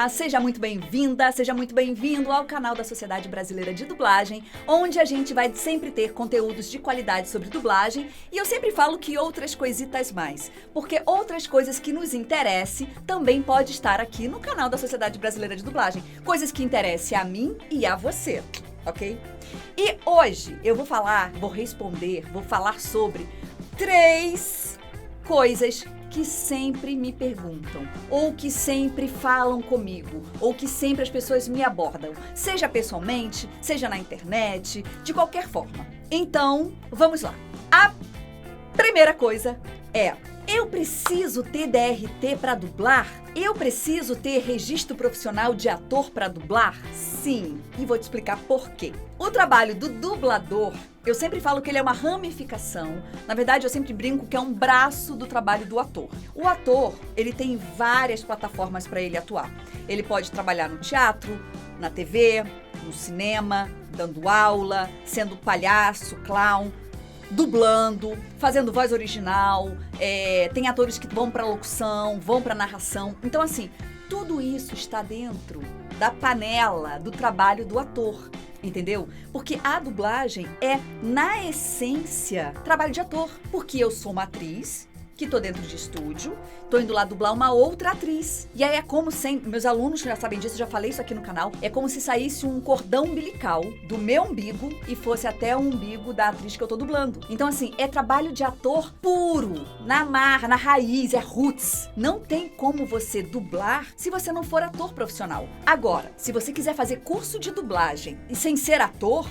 Olá, seja muito bem-vinda, seja muito bem-vindo ao canal da Sociedade Brasileira de Dublagem, onde a gente vai sempre ter conteúdos de qualidade sobre dublagem e eu sempre falo que outras coisitas mais, porque outras coisas que nos interessem também pode estar aqui no canal da Sociedade Brasileira de Dublagem, coisas que interessem a mim e a você, ok? E hoje eu vou falar sobre 3 coisas que sempre me perguntam, ou que sempre falam comigo, ou que sempre as pessoas me abordam, seja pessoalmente, seja na internet, de qualquer forma. Então, vamos lá. A primeira coisa é: eu preciso ter DRT para dublar? Eu preciso ter registro profissional de ator para dublar? Sim, e vou te explicar por quê. O trabalho do dublador, eu sempre falo que ele é uma ramificação. Na verdade, eu sempre brinco que é um braço do trabalho do ator. O ator, ele tem várias plataformas para ele atuar. Ele pode trabalhar no teatro, na TV, no cinema, dando aula, sendo palhaço, clown, dublando, fazendo voz original, tem atores que vão para locução, vão para narração. Então, assim, tudo isso está dentro da panela do trabalho do ator, entendeu? Porque a dublagem é, na essência, trabalho de ator. Porque eu sou uma atriz que tô dentro de estúdio, tô indo lá dublar uma outra atriz. E aí é como se, meus alunos já sabem disso, já falei isso aqui no canal, é como se saísse um cordão umbilical do meu umbigo e fosse até o umbigo da atriz que eu tô dublando. Então, assim, é trabalho de ator puro, na marra, na raiz, é roots. Não tem como você dublar se você não for ator profissional. Agora, se você quiser fazer curso de dublagem e sem ser ator,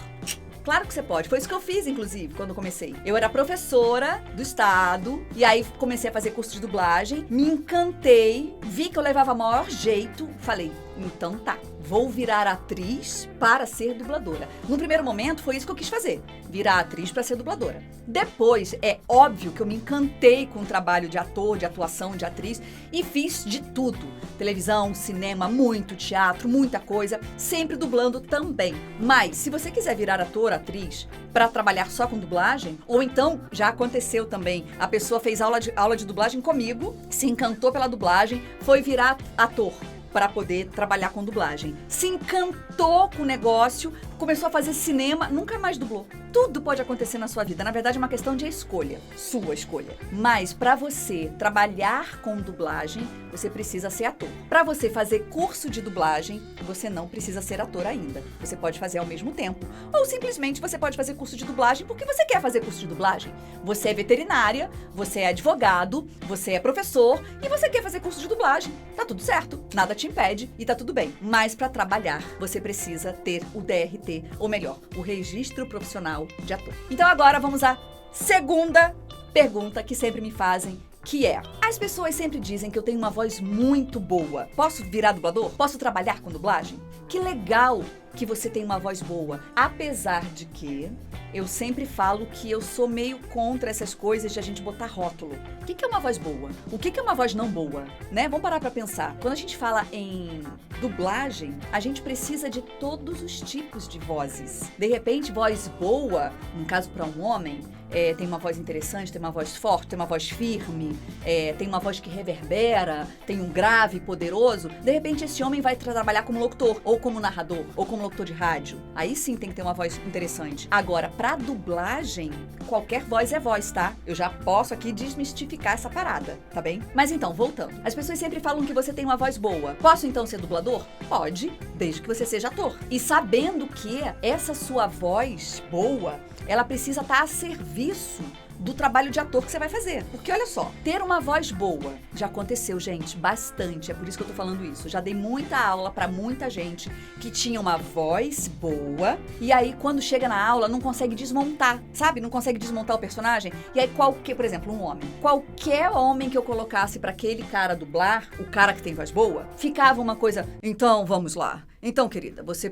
claro que você pode. Foi isso que eu fiz, inclusive, quando comecei. Eu era professora do estado, e aí comecei a fazer curso de dublagem, me encantei, vi que eu levava maior jeito, falei, então tá, vou virar atriz para ser dubladora. No primeiro momento, foi isso que eu quis fazer, virar atriz para ser dubladora. Depois, é óbvio que eu me encantei com o trabalho de ator, de atuação, de atriz, e fiz de tudo. Televisão, cinema, muito teatro, muita coisa, sempre dublando também. Mas, se você quiser virar ator, atriz, para trabalhar só com dublagem, ou então, já aconteceu também, a pessoa fez aula de dublagem comigo, se encantou pela dublagem, foi virar ator para poder trabalhar com dublagem. Se encantou com o negócio, começou a fazer cinema, nunca mais dublou. Tudo pode acontecer na sua vida. Na verdade, é uma questão de escolha, sua escolha. Mas para você trabalhar com dublagem, você precisa ser ator. Para você fazer curso de dublagem, você não precisa ser ator ainda. Você pode fazer ao mesmo tempo. Ou simplesmente você pode fazer curso de dublagem porque você quer fazer curso de dublagem. Você é veterinária, você é advogado, você é professor e você quer fazer curso de dublagem. Tá tudo certo, nada te impede e tá tudo bem. Mas para trabalhar, você precisa ter o DRT, ou melhor, o registro profissional de ator. Então agora vamos à segunda pergunta que sempre me fazem, que é: as pessoas sempre dizem que eu tenho uma voz muito boa. Posso virar dublador? Posso trabalhar com dublagem? Que legal que você tem uma voz boa. Apesar de que eu sempre falo que eu sou meio contra essas coisas de a gente botar rótulo. O que é uma voz boa? O que é uma voz não boa? Né? Vamos parar pra pensar. Quando a gente fala em dublagem, a gente precisa de todos os tipos de vozes. De repente, voz boa, no caso para um homem, tem uma voz interessante, tem uma voz forte, tem uma voz firme, tem uma voz que reverbera, tem um grave poderoso. De repente, esse homem vai trabalhar como locutor, ou como narrador, ou como locutor de rádio. Aí sim tem que ter uma voz interessante. Agora, pra dublagem, qualquer voz é voz, tá? Eu já posso aqui desmistificar essa parada, tá bem? Mas então, voltando. As pessoas sempre falam que você tem uma voz boa. Posso então ser dublador? Pode, desde que você seja ator. E sabendo que essa sua voz boa, ela precisa estar a serviço do trabalho de ator que você vai fazer. Porque olha só, ter uma voz boa já aconteceu, gente, bastante. É por isso que eu tô falando isso. Já dei muita aula pra muita gente que tinha uma voz boa e aí quando chega na aula não consegue desmontar, sabe? Não consegue desmontar o personagem. E aí por exemplo, um homem. Qualquer homem que eu colocasse pra aquele cara dublar, o cara que tem voz boa, ficava uma coisa, então vamos lá. Então, querida, você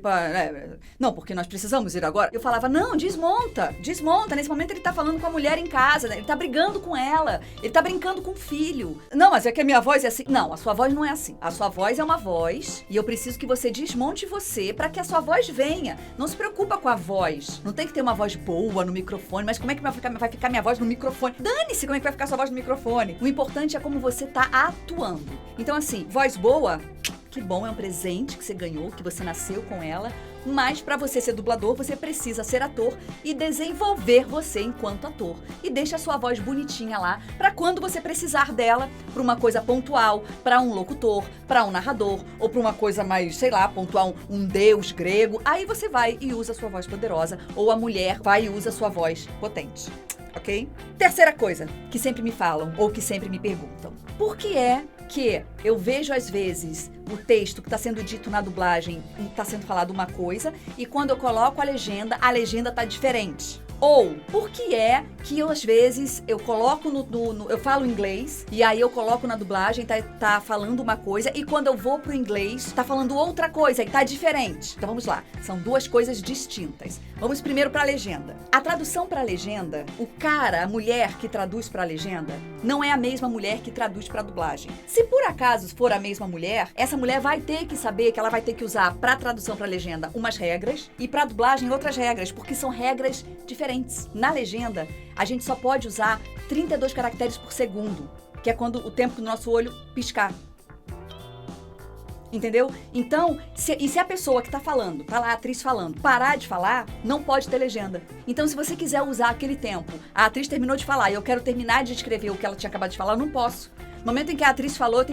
não, porque nós precisamos ir agora. Eu falava, não, desmonta. Nesse momento ele tá falando com a mulher em casa, né? Ele tá brigando com ela, ele tá brincando com o filho. Não, mas é que a minha voz é assim. Não, a sua voz não é assim. A sua voz é uma voz e eu preciso que você desmonte você pra que a sua voz venha. Não se preocupa com a voz. Não tem que ter uma voz boa no microfone, mas como é que vai ficar minha voz no microfone? Dane-se como é que vai ficar sua voz no microfone. O importante é como você tá atuando. Então, assim, voz boa, que bom, é um presente que você ganhou, que você nasceu com ela. Mas para você ser dublador, você precisa ser ator e desenvolver você enquanto ator. E deixa a sua voz bonitinha lá para quando você precisar dela para uma coisa pontual, para um locutor, para um narrador ou para uma coisa mais, sei lá, pontual, um deus grego. Aí você vai e usa a sua voz poderosa, ou a mulher vai e usa a sua voz potente. Ok? Terceira coisa que sempre me falam ou que sempre me perguntam. Por que é que eu vejo às vezes o texto que está sendo dito na dublagem, está sendo falado uma coisa, e quando eu coloco a legenda está diferente? Ou, por que é que eu, às vezes, eu coloco eu falo inglês, e aí eu coloco na dublagem, tá falando uma coisa, e quando eu vou pro inglês, tá falando outra coisa, e tá diferente. Então vamos lá, são duas coisas distintas. Vamos primeiro pra legenda. A tradução pra legenda, a mulher que traduz pra legenda, não é a mesma mulher que traduz pra dublagem. Se por acaso for a mesma mulher, essa mulher vai ter que saber que ela vai ter que usar pra tradução pra legenda umas regras, e pra dublagem outras regras, porque são regras diferentes. Na legenda, a gente só pode usar 32 caracteres por segundo, que é quando o tempo do nosso olho piscar. Entendeu? Então, se a pessoa que tá falando, tá lá a atriz falando, parar de falar, não pode ter legenda. Então, se você quiser usar aquele tempo, a atriz terminou de falar e eu quero terminar de escrever o que ela tinha acabado de falar, eu não posso. No momento em que a atriz falou,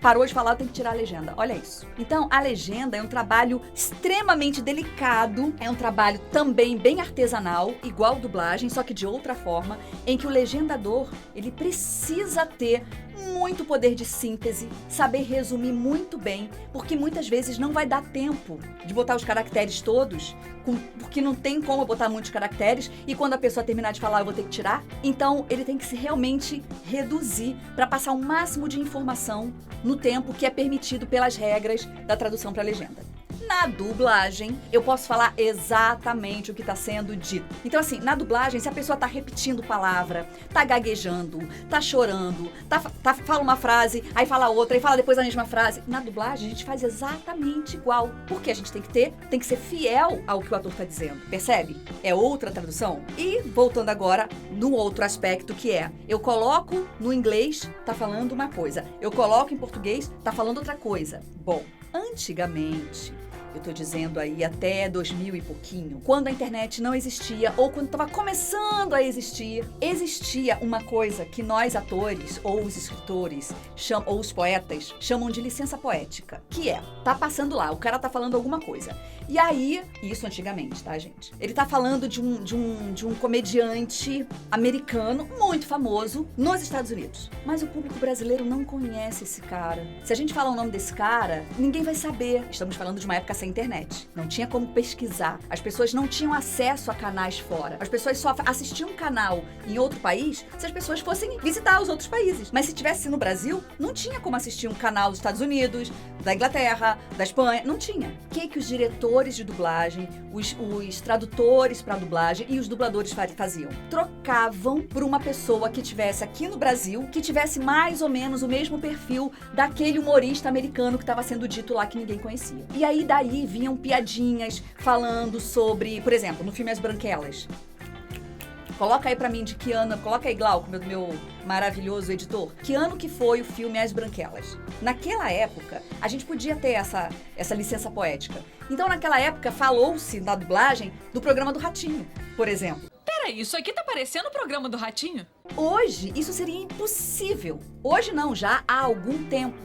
parou de falar, eu tenho que tirar a legenda. Olha isso. Então, a legenda é um trabalho extremamente delicado, é um trabalho também bem artesanal, igual dublagem, só que de outra forma, em que o legendador, ele precisa ter muito poder de síntese, saber resumir muito bem, porque muitas vezes não vai dar tempo de botar os caracteres todos, porque não tem como botar muitos caracteres, e quando a pessoa terminar de falar eu vou ter que tirar. Então ele tem que se realmente reduzir para passar o máximo de informação no tempo que é permitido pelas regras da tradução para legenda. Na dublagem, eu posso falar exatamente o que está sendo dito. Então, assim, na dublagem, se a pessoa tá repetindo palavra, tá gaguejando, tá chorando, fala uma frase, aí fala outra, aí fala depois a mesma frase. Na dublagem, a gente faz exatamente igual. Porque a gente tem que ser fiel ao que o ator tá dizendo. Percebe? É outra tradução. E, voltando agora, no outro aspecto que é, eu coloco no inglês, tá falando uma coisa. Eu coloco em português, tá falando outra coisa. Bom, antigamente, eu tô dizendo aí até 2000 e pouquinho, quando a internet não existia ou quando estava começando a existir, existia uma coisa que nós atores ou os escritores ou os poetas chamam de licença poética, que é, tá passando lá, o cara tá falando alguma coisa. E aí, isso antigamente, tá, gente? Ele tá falando de um comediante americano muito famoso nos Estados Unidos. Mas o público brasileiro não conhece esse cara. Se a gente falar o nome desse cara, ninguém vai saber. Estamos falando de uma época sem internet. Não tinha como pesquisar. As pessoas não tinham acesso a canais fora. As pessoas só assistiam um canal em outro país se as pessoas fossem visitar os outros países. Mas se tivesse no Brasil, não tinha como assistir um canal dos Estados Unidos, da Inglaterra, da Espanha. Não tinha. O que os diretores de dublagem, os tradutores para dublagem e os dubladores faziam? Trocavam por uma pessoa que tivesse aqui no Brasil, que tivesse mais ou menos o mesmo perfil daquele humorista americano que estava sendo dito lá que ninguém conhecia. E aí daí vinham piadinhas falando sobre, por exemplo, no filme As Branquelas. Coloca aí pra mim de que ano, coloca aí, Glauco, meu maravilhoso editor. Que ano que foi o filme As Branquelas? Naquela época, a gente podia ter essa licença poética. Então, naquela época, falou-se na dublagem do programa do Ratinho, por exemplo. Peraí, isso aqui tá parecendo o programa do Ratinho? Hoje, isso seria impossível. Hoje não, já há algum tempo.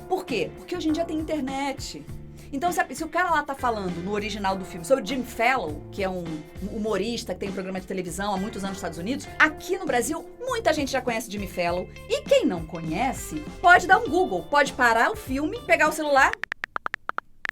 Por quê? Porque hoje em dia tem internet. Então, se o cara lá tá falando no original do filme sobre Jimmy Fallon, que é um humorista que tem um programa de televisão há muitos anos nos Estados Unidos, aqui no Brasil, muita gente já conhece Jimmy Fallon. E quem não conhece, pode dar um Google, pode parar o filme, pegar o celular.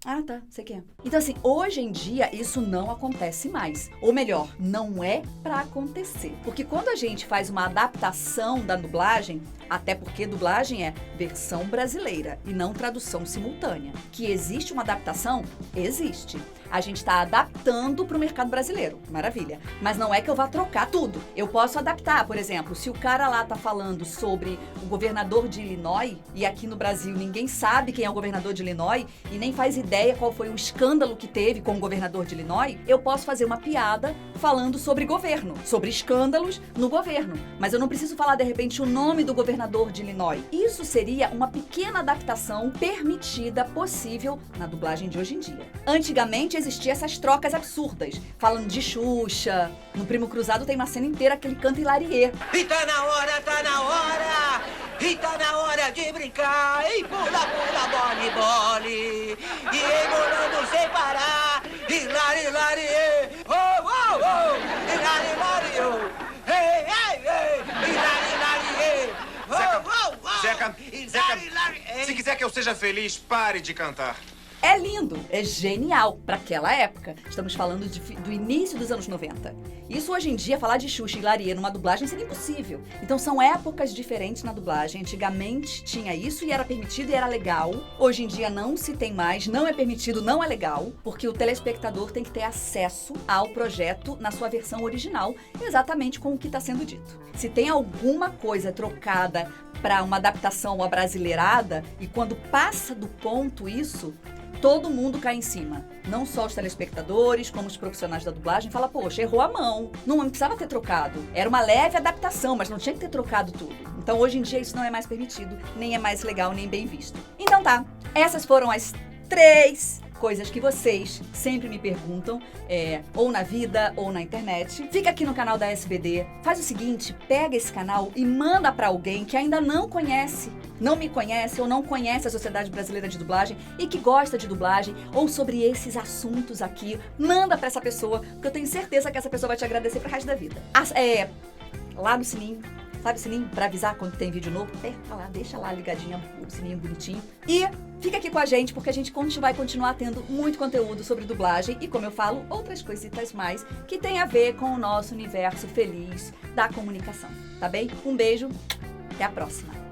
Ah, tá, sei que é. Então, assim, hoje em dia, isso não acontece mais. Ou melhor, não é pra acontecer. Porque quando a gente faz uma adaptação da dublagem, até porque dublagem é versão brasileira e não tradução simultânea. Que existe uma adaptação? Existe. A gente está adaptando para o mercado brasileiro. Maravilha. Mas não é que eu vá trocar tudo. Eu posso adaptar, por exemplo, se o cara lá tá falando sobre o governador de Illinois, e aqui no Brasil ninguém sabe quem é o governador de Illinois, e nem faz ideia ideia qual foi o escândalo que teve com o governador de Illinois, eu posso fazer uma piada falando sobre governo, sobre escândalos no governo. Mas eu não preciso falar, de repente, o nome do governador de Illinois. Isso seria uma pequena adaptação permitida, possível, na dublagem de hoje em dia. Antigamente existiam essas trocas absurdas, falando de Xuxa. No Primo Cruzado tem uma cena inteira que ele canta Hilarie. E tá na hora, tá na hora! E tá na hora de brincar! E pula, pula, bole, bole! E embolando sem parar! Hilari, hilari, oh, oh, oh! Hilari, hilari, oh! Ei, ei, ei! Hilari, hilari, Zeca, oh, oh, oh! Zeca, Hilari, hilari, ei! se quiser que eu seja feliz, pare de cantar. É lindo, é genial para aquela época. Estamos falando do início dos anos 90. Isso hoje em dia, falar de Xuxa e Hilarie numa dublagem seria impossível. Então são épocas diferentes na dublagem. Antigamente tinha isso e era permitido e era legal. Hoje em dia não se tem mais, não é permitido, não é legal, porque o telespectador tem que ter acesso ao projeto na sua versão original, exatamente com o que está sendo dito. Se tem alguma coisa trocada para uma adaptação abrasileirada, e quando passa do ponto isso, todo mundo cai em cima. Não só os telespectadores, como os profissionais da dublagem. Fala, poxa, errou a mão. Não precisava ter trocado. Era uma leve adaptação, mas não tinha que ter trocado tudo. Então, hoje em dia, isso não é mais permitido, nem é mais legal, nem bem visto. Então tá, essas foram as 3 coisas que vocês sempre me perguntam, ou na vida ou na internet. Fica aqui no canal da SBD. Faz o seguinte, pega esse canal e manda pra alguém que ainda não conhece, não me conhece ou não conhece a Sociedade Brasileira de Dublagem e que gosta de dublagem ou sobre esses assuntos aqui. Manda pra essa pessoa, porque eu tenho certeza que essa pessoa vai te agradecer pro resto da vida. Lá no sininho. Sabe o sininho? Pra avisar quando tem vídeo novo? Aperta lá, deixa lá ligadinho, o sininho bonitinho. E fica aqui com a gente, porque a gente vai continuar tendo muito conteúdo sobre dublagem e, como eu falo, outras coisitas mais que tem a ver com o nosso universo feliz da comunicação, tá bem? Um beijo, até a próxima!